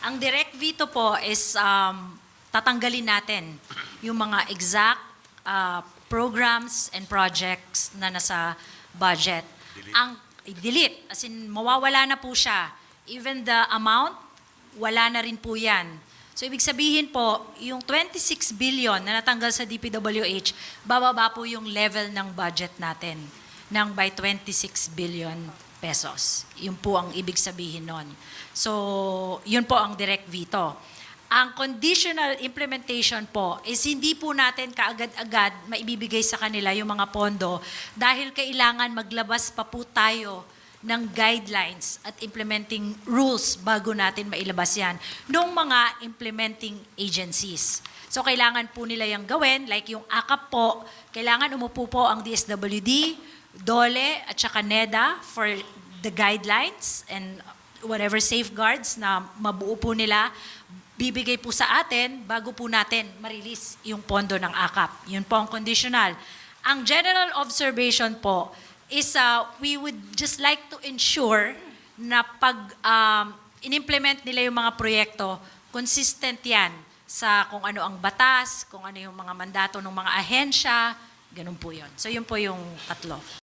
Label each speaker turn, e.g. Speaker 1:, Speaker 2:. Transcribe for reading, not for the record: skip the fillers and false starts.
Speaker 1: Ang direct veto po is tatanggalin natin yung mga exact programs and projects na nasa budget. Delete, as in mawawala na po siya. Even the amount, wala na rin po yan. So ibig sabihin po, yung 26 billion na natanggal sa DPWH, bababa po yung level ng budget natin ng by 26 billion pesos. Yun po ang ibig sabihin nun. So, yun po ang direct veto. Ang conditional implementation po is hindi po natin kaagad-agad maibibigay sa kanila yung mga pondo dahil kailangan maglabas pa po tayo ng guidelines at implementing rules bago natin mailabas yan ng mga implementing agencies. So, kailangan po nila yung gawin, like yung AKAP po, kailangan umupo po ang DSWD, DOLE at saka NEDA for the guidelines and whatever safeguards na mabuo po nila, bibigay po sa atin bago po natin ma-release yung pondo ng AKAP. Yun po ang conditional. Ang general observation po is we would just like to ensure na pag in-implement nila yung mga proyekto, consistent yan sa kung ano ang batas, kung ano yung mga mandato ng mga ahensya, ganun po yun. So yun po yung tatlo.